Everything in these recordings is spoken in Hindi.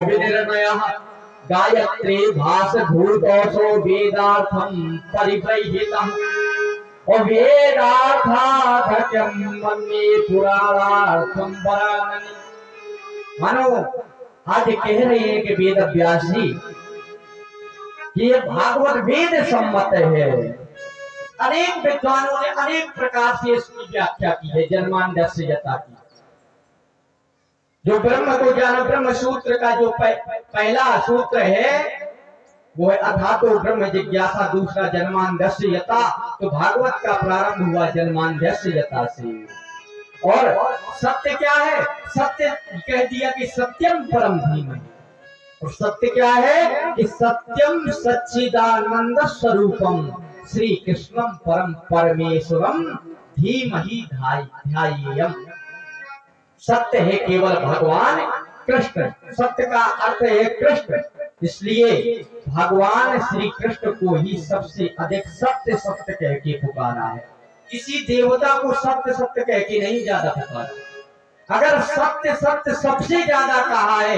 विनिर्णयः गायत्री भासभूतोऽसो वेदार्थं परिबृंहितः और वेदार्थार्थक्यं मन्ये पुराणार्थं वरानने। मानो आज कह रहे हैं कि वेद व्यास जी ये भागवत वेद सम्मत है। अनेक विद्वानों ने अनेक प्रकार से इसकी व्याख्या की है। जन्मांधस्यता की जो ब्रह्म को ज्ञान ब्रह्म सूत्र का जो पहला सूत्र है वो है अथातो ब्रह्म जिज्ञासा, दूसरा जन्मांधस्यता। तो भागवत का प्रारंभ हुआ जन्मांधस्यता से। और सत्य क्या है? सत्य कह दिया कि सत्यम परम धीमहि। और सत्य क्या है कि सत्यम सच्चिदानंद स्वरूपम श्री कृष्णम परम परमेश्वरम धीमहि ध्यायेयम्। सत्य है केवल भगवान कृष्ण। सत्य का अर्थ है कृष्ण, इसलिए भगवान श्री कृष्ण को ही सबसे अधिक सत्य सत्य कह के पुकारा है। किसी देवता को सत्य सत्य कह के नहीं ज्यादा पुकारा। अगर सत्य सत्य सबसे ज्यादा कहा है,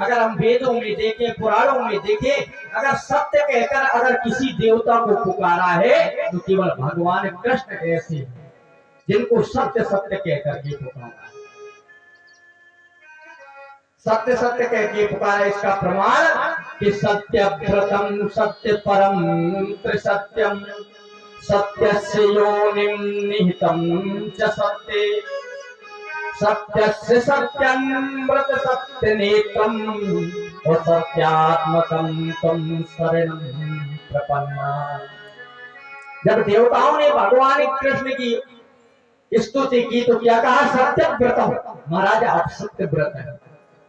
अगर हम वेदों में देखें पुराणों में देखें, अगर सत्य कहकर अगर किसी देवता को पुकारा है तो केवल भगवान कृष्ण ऐसे हैं जिनको सत्य सत्य कहकर के पुकारा है। सत्य सत्य कह के पुकारा। इसका प्रमाण कि सत्य व्रतम सत्य परम त्रिसत्यम सत्यस्य योनिं निहितं च सत्ये सत्यस्य सत्यं व्रत सत्यनेत्रं और सत्यात्मकं तम शरणं प्रपन्ना। जब देवताओं ने भगवान कृष्ण की स्तुति की तो क्या कहा? सत्य व्रतम। महाराज आप सत्य व्रत है,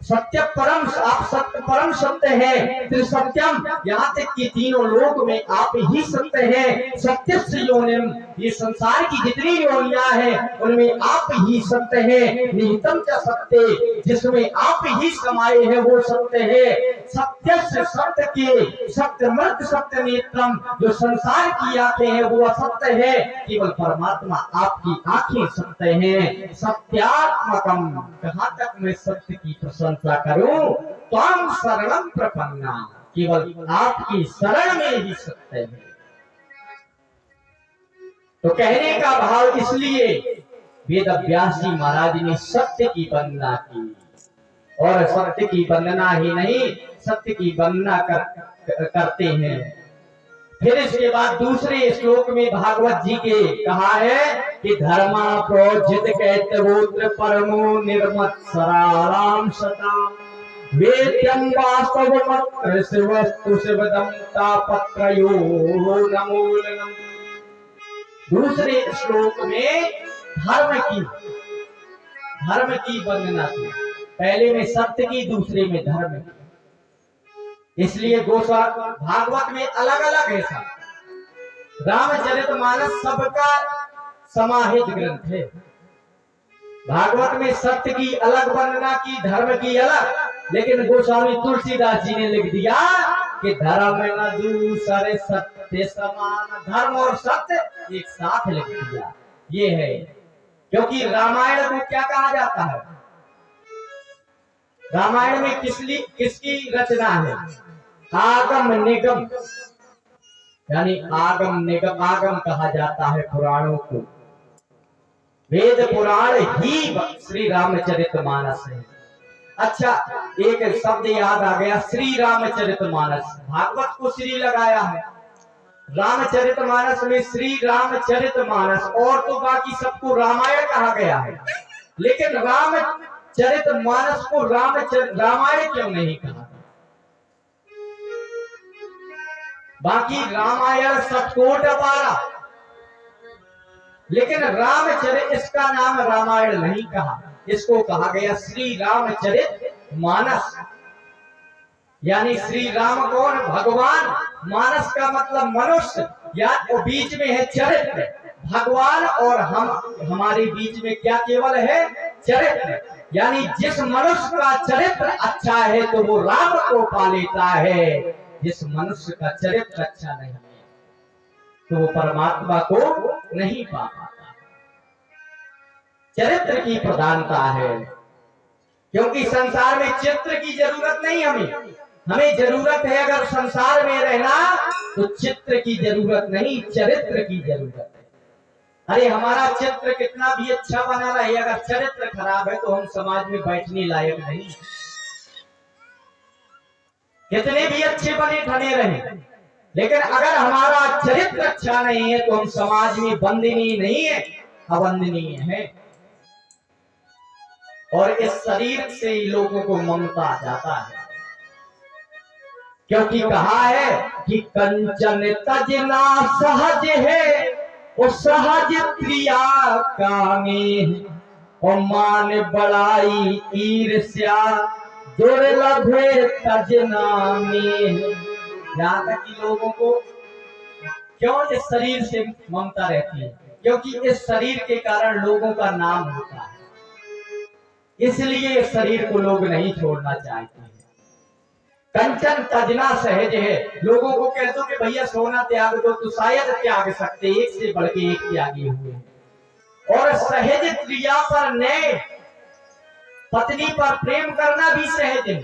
सत्य परम, आप सत्य परम सत्य है, त्रिसत्यम, यहाँ तक कि तीनों लोक में आप ही सत्य है। सत्यस्य योनिम, ये संसार की जितनी योनियां हैं उनमें आप ही सत्य है। निहितम च सत्य, जिसमें आप ही समाये हैं वो सत्य है। सत्यस्य सत्य के सत्यमर्थ सत्य नेत्रम, जो संसार की आंखें हैं वो असत्य है, केवल परमात्मा आपकी आंखें सत्य हैं। सत्यात्मकम, कहाँ तक मैं सत्य की प्रशंसा करूं? त्वं शरणं प्रपन्ना, केवल आपकी शरण में ही सत्य है। तो कहने का भाव इसलिए वेद व्यास जी महाराज ने सत्य की वंदना की। और सत्य की वंदना ही नहीं, सत्य की वंदना करते हैं। फिर इसके बाद दूसरे श्लोक में भागवत जी के कहा है कि धर्मा प्रोजित कैतवोत्र परमो निर्मत्सराराम सता वेद्यं वास्तवमत्र शिवस्तु शिवदं तापत्रयो नमोलनम्। दूसरे श्लोक में धर्म की वंदना की। पहले में सत्य की, दूसरे में धर्म की। इसलिए भागवत में अलग अलग है सब। रामचरितमानस सबका समाहित ग्रंथ है। भागवत में सत्य की अलग वंदना की, धर्म की अलग। लेकिन गोस्वामी तुलसीदास जी ने लिख दिया कि धर्म न दूसरे सत्य समान। धर्म और सत्य एक साथ लिख दिया। ये है क्योंकि रामायण को क्या कहा जाता है? रामायण में किसकी रचना है? आगम निगम, यानी आगम निगम। आगम कहा जाता है पुराणों को। वेद पुराण ही श्री रामचरितमानस है। अच्छा, एक शब्द याद आ गया, श्री रामचरितमानस। भागवत को श्री लगाया है, रामचरितमानस में श्री रामचरितमानस। और तो बाकी सबको रामायण कहा गया है, लेकिन रामचरितमानस को रामायण क्यों नहीं कहा? बाकी रामायण सतकोट अपारा, लेकिन रामचरित, इसका नाम रामायण नहीं कहा। इसको कहा गया श्री रामचरित मानस। यानी श्री राम कौन? भगवान। मानस का मतलब मनुष्य, या वो बीच में है चरित्र। भगवान और हमारे बीच में क्या केवल है? चरित्र। यानी जिस मनुष्य का चरित्र अच्छा है तो वो राम को पा लेता है। जिस मनुष्य का चरित्र अच्छा नहीं है तो वो परमात्मा को नहीं पा पाता। चरित्र की प्रधानता है। क्योंकि संसार में चित्र की जरूरत नहीं हमें, हमें जरूरत है अगर संसार में रहना तो चित्र की जरूरत नहीं, चरित्र की जरूरत है। अरे हमारा चित्र कितना भी अच्छा बना रहे, अगर चरित्र खराब है तो हम समाज में बैठने लायक नहीं। कितने भी अच्छे बने ठने रहे, लेकिन अगर हमारा चरित्र अच्छा नहीं है तो हम समाज में वंदनीय नहीं है, अवंदनीय है। और इस शरीर से ही लोगों को ममता आ जाता है, क्योंकि कहा है कि कंचन तजना सहज है, वो सहज क्रिया कामे, और मान बड़ाई ईर्ष्या दुर्लभ तजना में। यहाँ तक कि लोगों को क्यों इस शरीर से ममता रहती है, क्योंकि इस शरीर के कारण लोगों का नाम होता है, इसलिए इस शरीर को लोग नहीं छोड़ना चाहते हैं। कंचन तजना सहज है, लोगों को कह दो कि भैया सोना त्याग दो तो शायद त्याग सकते, एक से बढ़ के एक त्यागी हुए। और सहज क्रिया पर नए पत्नी पर प्रेम करना भी सहज है।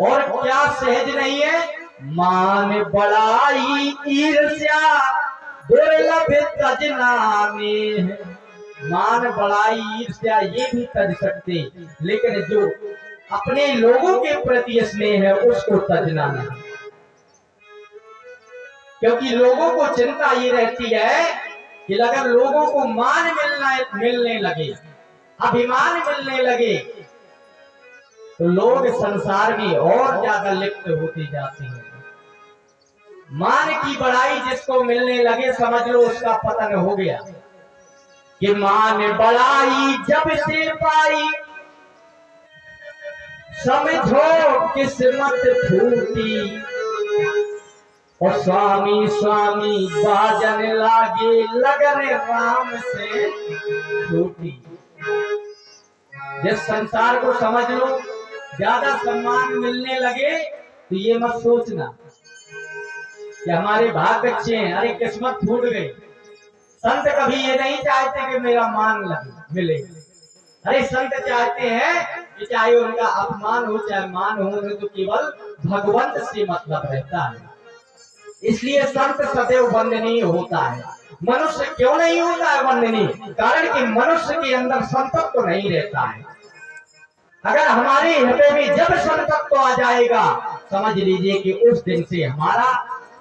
और क्या सहज नहीं है? मान बड़ाई ईर्ष्या दुर्लभ तजना में। मान बड़ाई ईर्ष्या ये भी तज सकते, लेकिन जो अपने लोगों के प्रति स्नेह है उसको तजना नहीं, क्योंकि लोगों को चिंता ये रहती है कि अगर लोगों को मान मिलने लगे, अभिमान मिलने लगे, तो लोग संसार में और ज्यादा लिप्त होते जाते हैं। मान की बड़ाई जिसको मिलने लगे समझ लो उसका पतन हो गया। कि मान बड़ाई जब से पाई समझो किस्मत फूटी, और स्वामी स्वामी बाजन लागे लगन राम से छूटी। जिस संसार को समझ लो ज्यादा सम्मान मिलने लगे तो ये मत सोचना कि हमारे भाग अच्छे हैं, अरे किस्मत फूट गई। संत कभी ये नहीं चाहते कि मेरा मान लगे मिले, अरे संत चाहते हैं कि चाहे उनका अपमान हो चाहे मान हो, तो केवल भगवंत से मतलब रहता है। इसलिए संत सदैव वंदनीय होता है। मनुष्य क्यों नहीं होता है वंदनीय? कारण कि मनुष्य के अंदर संतत्व नहीं रहता है। अगर हमारे हृदय में जब संतत्व आ जाएगा, समझ लीजिए कि उस दिन से हमारा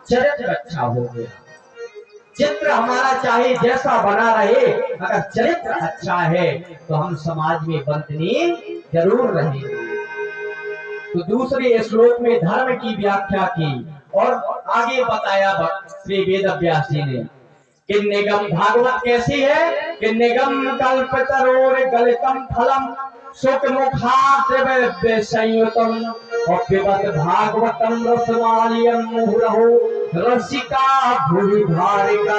चरित्र अच्छा हो गया। चित्र हमारा चाहे जैसा बना रहे, अगर चरित्र अच्छा है तो हम समाज में वंदनीय जरूर रहेंगे। तो दूसरे श्लोक में धर्म की व्याख्या की और आगे बताया श्री वेद व्यास जी ने कि निगम भागवत कैसी है कि निगम कल्पतरोर गलितम फलम सुख मुखात संयुतम और पिबत भागवतम रसमालियम मुहुरहो रसिका भूरि भारिका।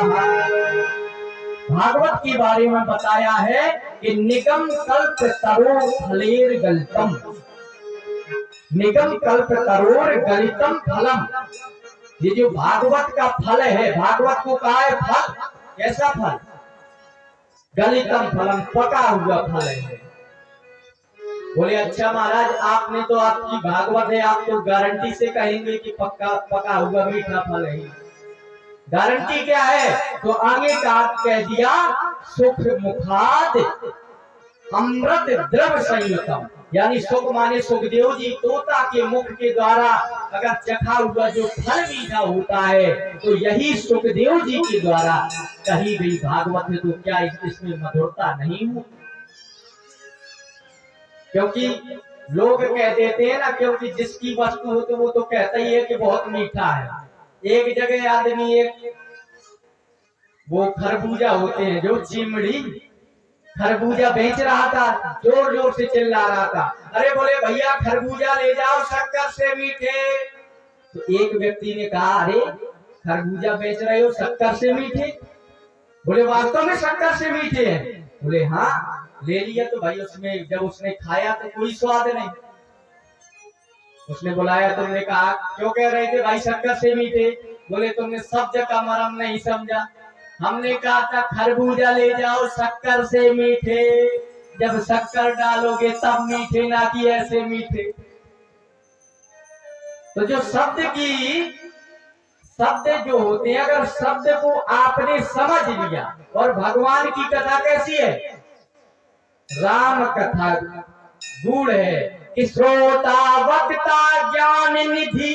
भागवत के बारे में बताया है कि निगम कल्प तरोर फलेर गलितम, निगम कल्प तरोर गलितम फलम। ये जो भागवत का फल है, भागवत को कहा है फल, कैसा फल? गलितम फलम, पका हुआ फल है। बोले अच्छा महाराज आपने तो आपकी भागवत है, आप तो गारंटी से कहेंगे कि पका हुआ मीठा फल है। गारंटी क्या है? तो आगे का कह दिया सुख मुखाद अमृत द्रव संयुतम, यानी सुख माने सुखदेव जी तोता के मुख के द्वारा अगर चखा हुआ जो फल मीठा होता है तो यही सुखदेव जी के द्वारा कही गई भागवत है। तो क्या इसमें मधुरता नहीं हो? क्योंकि लोग कह देते हैं ना, क्योंकि जिसकी वस्तु हो तो वो तो कहता ही है कि बहुत मीठा है। एक जगह आदमी एक वो खरबूजा होते हैं जो चिमड़ी खरबूजा बेच रहा था, जोर जोर से चिल्ला रहा था, अरे बोले भैया खरबूजा ले जाओ शक्कर से मीठे। तो एक व्यक्ति ने कहा अरे खरबूजा बेच रहे हो शक्कर से मीठे? बोले वास्तव में शक्कर से मीठे हैं? बोले हाँ। ले लिया तो भाई उसमें जब उसने खाया तो कोई स्वाद नहीं। उसने बुलाया, तुमने कहा क्यों कह रहे थे भाई शक्कर से मीठे? बोले तुमने शब्द का मर्म नहीं समझा, हमने कहा था खरबूजा ले जाओ शक्कर से मीठे। जब शक्कर डालोगे तब मीठे, ना कि ऐसे मीठे। तो जो शब्द जो होते हैं, अगर शब्द को आपने समझ लिया, और भगवान की कथा कैसी है, राम कथा गूढ़ है कि श्रोता वक्ता ज्ञान निधि